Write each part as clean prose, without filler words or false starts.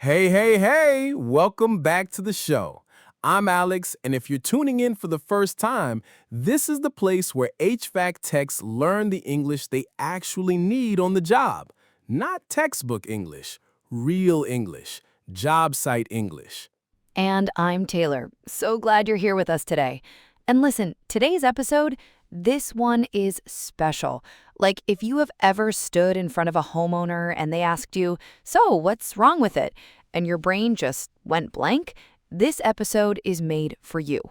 Hey, hey, hey! Welcome back to the show. I'm Alex, and if you're tuning in for the first time, this is the place where HVAC techs learn the English they actually need on the job. Not textbook English, real English, job site English. And I'm Taylor. So glad you're here with us today. And listen, today's episode, this one is special. Like if you have ever stood in front of a homeowner and they asked you, "So, what's wrong with it?" and your brain just went blank, this episode is made for you.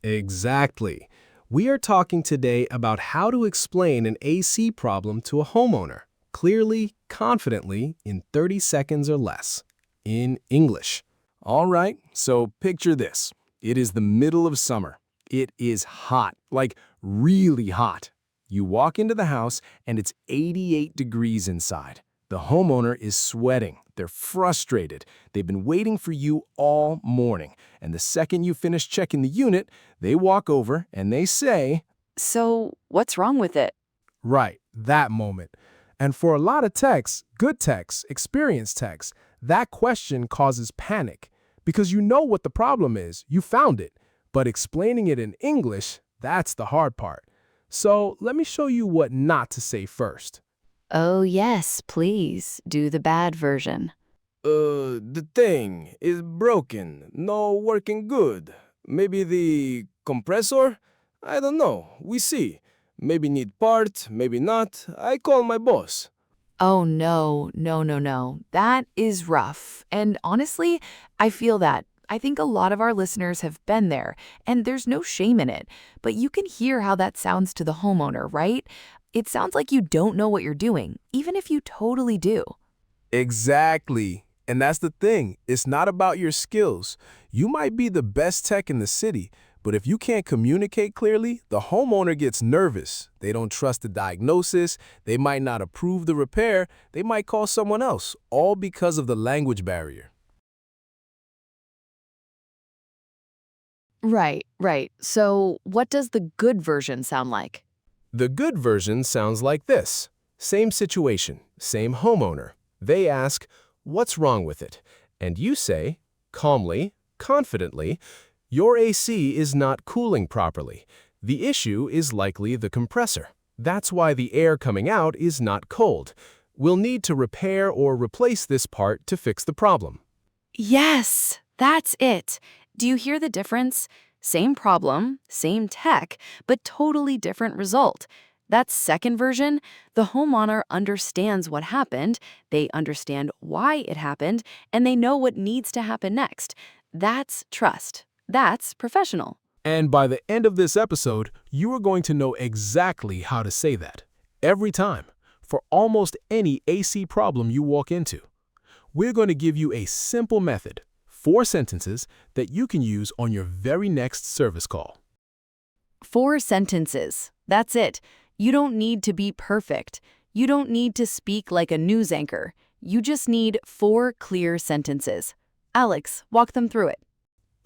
Exactly. We are talking today about how to explain an AC problem to a homeowner, clearly, confidently, in 30 seconds or less, in English. All right, so picture this. It is the middle of summer. It is hot, like really hot. You walk into the house and it's 88 degrees inside. The homeowner is sweating. They're frustrated. They've been waiting for you all morning. And the second you finish checking the unit, they walk over and they say, So, what's wrong with it? right, that moment. And for a lot of techs, good techs, experienced techs, that question causes panic. Because you know what the problem is, you found it. But explaining it in English, that's the hard part. So let me show you what not to say first. Oh, yes, please do the bad version. The thing is broken, no working good. Maybe the compressor? I don't know, we see. Maybe need part, maybe not. I call my boss. Oh, no, no, no, no. That is rough. And honestly, I feel that. I think a lot of our listeners have been there, and there's no shame in it. But you can hear how that sounds to the homeowner, right? It sounds like you don't know what you're doing, even if you totally do. Exactly. And that's the thing. It's not about your skills. You might be the best tech in the city, but if you can't communicate clearly, the homeowner gets nervous. They don't trust the diagnosis. They might not approve the repair. They might call someone else, all because of the language barrier. Right. So, what does the good version sound like? The good version sounds like this. Same situation, same homeowner. They ask, what's wrong with it? And you say, calmly, confidently, your AC is not cooling properly. The issue is likely the compressor. That's why the air coming out is not cold. We'll need to repair or replace this part to fix the problem. Yes, that's it. Do you hear the difference? Same problem, same tech, but totally different result. That second version, the homeowner understands what happened, they understand why it happened, and they know what needs to happen next. That's trust. That's professional. And by the end of this episode, you are going to know exactly how to say that. Every time, for almost any AC problem you walk into. We're going to give you a simple method, 4 sentences that you can use on your very next service call. 4 sentences. That's it. You don't need to be perfect. You don't need to speak like a news anchor. You just need 4 clear sentences. Alex, walk them through it.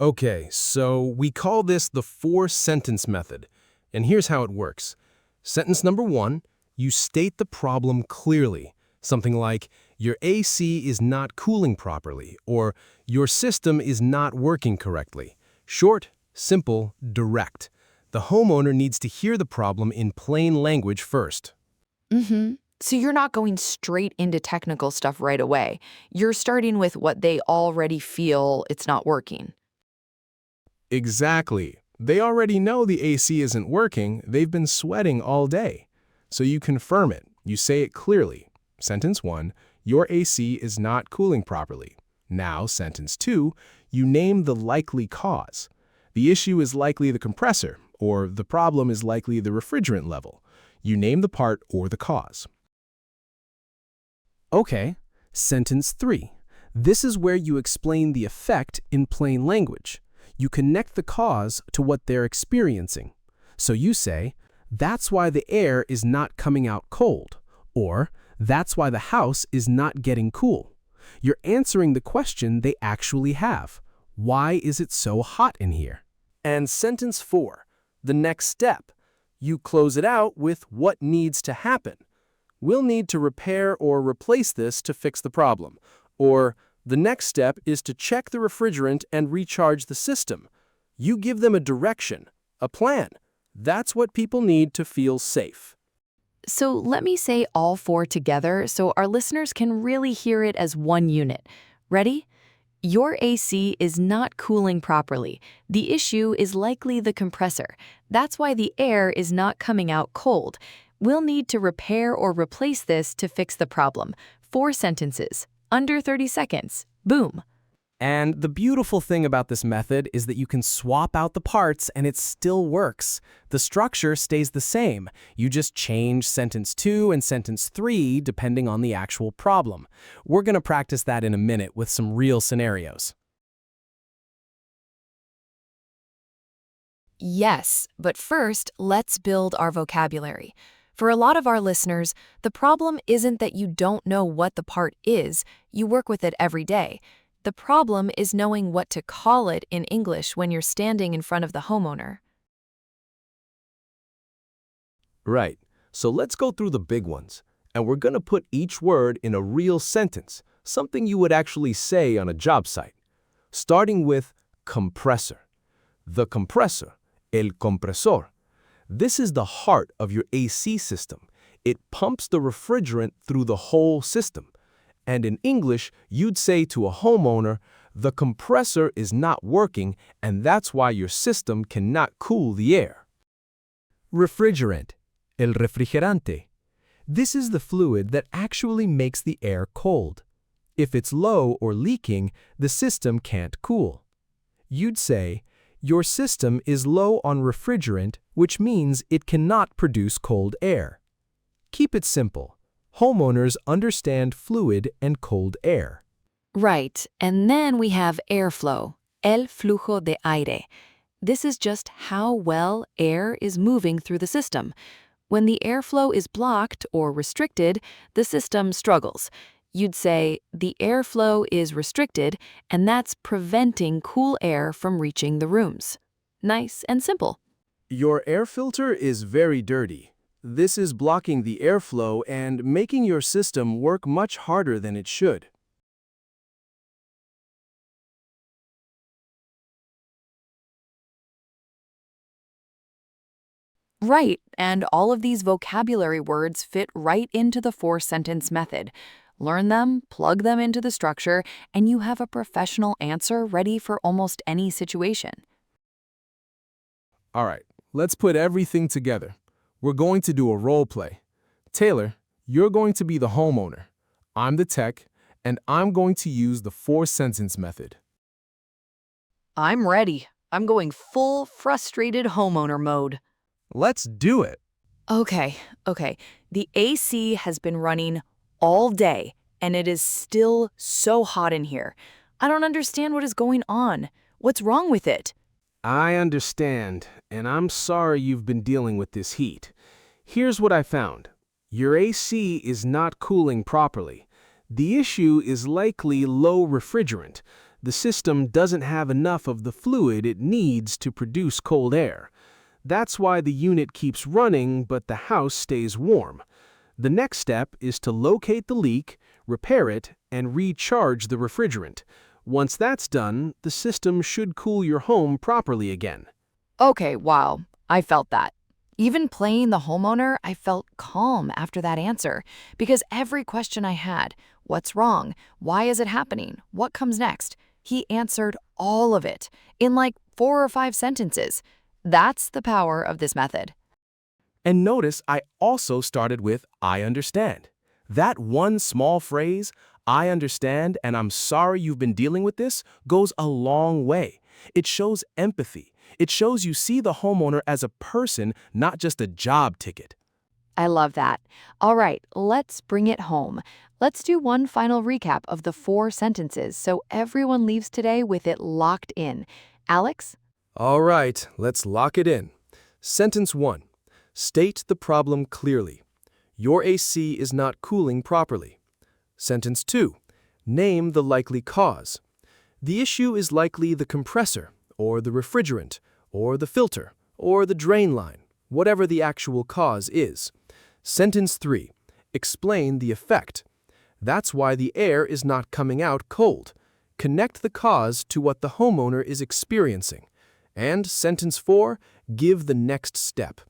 Okay, so we call this the 4-sentence method. And here's how it works. Sentence number 1, you state the problem clearly. Something like, your AC is not cooling properly, or your system is not working correctly. Short, simple, direct. The homeowner needs to hear the problem in plain language first. So you're not going straight into technical stuff right away. You're starting with what they already feel it's not working. Exactly. They already know the AC isn't working. They've been sweating all day. So you confirm it. You say it clearly. Sentence 1, your AC is not cooling properly. Now, sentence 2, you name the likely cause. The issue is likely the compressor, or the problem is likely the refrigerant level. You name the part or the cause. Okay, sentence 3. This is where you explain the effect in plain language. You connect the cause to what they're experiencing. So you say, that's why the air is not coming out cold, or that's why the house is not getting cool. You're answering the question they actually have. Why is it so hot in here? And sentence 4, the next step. You close it out with what needs to happen. We'll need to repair or replace this to fix the problem. Or The next step is to check the refrigerant and recharge the system. You give them a direction, a plan. That's what people need to feel safe. So let me say all four together so our listeners can really hear it as one unit. Ready? Your AC is not cooling properly. The issue is likely the compressor. That's why the air is not coming out cold. We'll need to repair or replace this to fix the problem. 4 sentences, under 30 seconds. Boom. And the beautiful thing about this method is that you can swap out the parts and it still works. The structure stays the same. You just change sentence 2 and sentence 3 depending on the actual problem. We're going to practice that in a minute with some real scenarios. Yes, but first, let's build our vocabulary. For a lot of our listeners, the problem isn't that you don't know what the part is, you work with it every day. The problem is knowing what to call it in English when you're standing in front of the homeowner. Right. So let's go through the big ones. And we're going to put each word in a real sentence, something you would actually say on a job site. Starting with compressor. The compressor, el compresor. This is the heart of your AC system. It pumps the refrigerant through the whole system. And in English, you'd say to a homeowner, the compressor is not working and that's why your system cannot cool the air. Refrigerant, el refrigerante. This is the fluid that actually makes the air cold. If it's low or leaking, the system can't cool. You'd say, your system is low on refrigerant, which means it cannot produce cold air. Keep it simple. Homeowners understand fluid and cold air. Right, and then we have airflow, el flujo de aire. This is just how well air is moving through the system. When the airflow is blocked or restricted, the system struggles. You'd say, the airflow is restricted, and that's preventing cool air from reaching the rooms. Nice and simple. Your air filter is very dirty. This is blocking the airflow and making your system work much harder than it should. Right, and all of these vocabulary words fit right into the 4-sentence method. Learn them, plug them into the structure, and you have a professional answer ready for almost any situation. All right, let's put everything together. We're going to do a role play. Taylor, you're going to be the homeowner. I'm the tech, and I'm going to use the 4-sentence method. I'm ready. I'm going full frustrated homeowner mode. Let's do it. Okay. The AC has been running all day, and it is still so hot in here. I don't understand what is going on. What's wrong with it? I understand, and I'm sorry you've been dealing with this heat. Here's what I found. Your AC is not cooling properly. The issue is likely low refrigerant. The system doesn't have enough of the fluid it needs to produce cold air. That's why the unit keeps running, but the house stays warm. The next step is to locate the leak, repair it, and recharge the refrigerant. Once that's done, the system should cool your home properly again. Okay, wow. I felt that. Even playing the homeowner, I felt calm after that answer. Because every question I had, what's wrong? Why is it happening? What comes next? He answered all of it in like 4 or 5 sentences. That's the power of this method. And notice I also started with I understand. That one small phrase, I understand and I'm sorry you've been dealing with this, goes a long way. It shows empathy. It shows you see the homeowner as a person, not just a job ticket. I love that. All right, let's bring it home. Let's do one final recap of the 4 sentences so everyone leaves today with it locked in. Alex? All right, let's lock it in. Sentence 1. State the problem clearly. Your AC is not cooling properly. Sentence 2. Name the likely cause. The issue is likely the compressor, or the refrigerant, or the filter, or the drain line, whatever the actual cause is. Sentence 3. Explain the effect. That's why the air is not coming out cold. Connect the cause to what the homeowner is experiencing. And sentence 4, give the next step.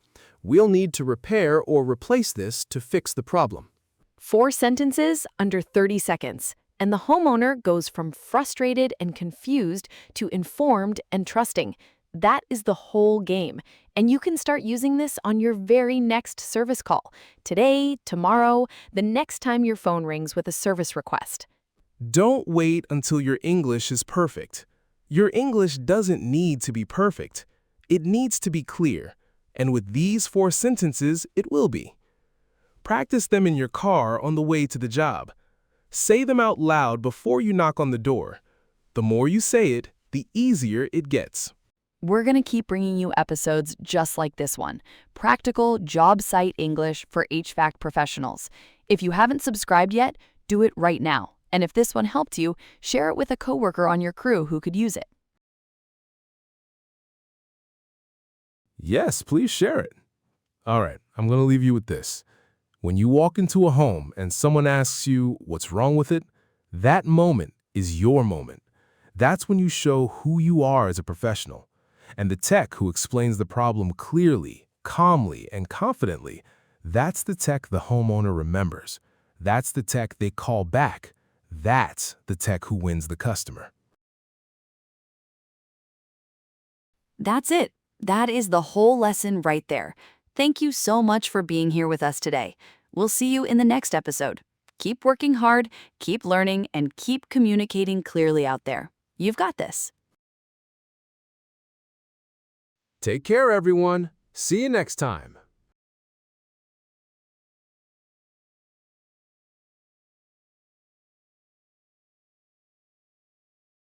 We'll need to repair or replace this to fix the problem. 4 sentences under 30 seconds, and the homeowner goes from frustrated and confused to informed and trusting. That is the whole game, and you can start using this on your very next service call. Today, tomorrow, the next time your phone rings with a service request. Don't wait until your English is perfect. Your English doesn't need to be perfect. It needs to be clear, and with these 4 sentences, it will be. Practice them in your car on the way to the job. Say them out loud before you knock on the door. The more you say it, the easier it gets. We're going to keep bringing you episodes just like this one, practical job site English for HVAC professionals. If you haven't subscribed yet, do it right now. And if this one helped you, share it with a coworker on your crew who could use it. Yes, please share it. All right, I'm going to leave you with this. When you walk into a home and someone asks you what's wrong with it, that moment is your moment. That's when you show who you are as a professional. And the tech who explains the problem clearly, calmly, and confidently, that's the tech the homeowner remembers. That's the tech they call back. That's the tech who wins the customer. That's it. That is the whole lesson right there. Thank you so much for being here with us today. We'll see you in the next episode. Keep working hard, keep learning, and keep communicating clearly out there. You've got this. Take care, everyone. See you next time.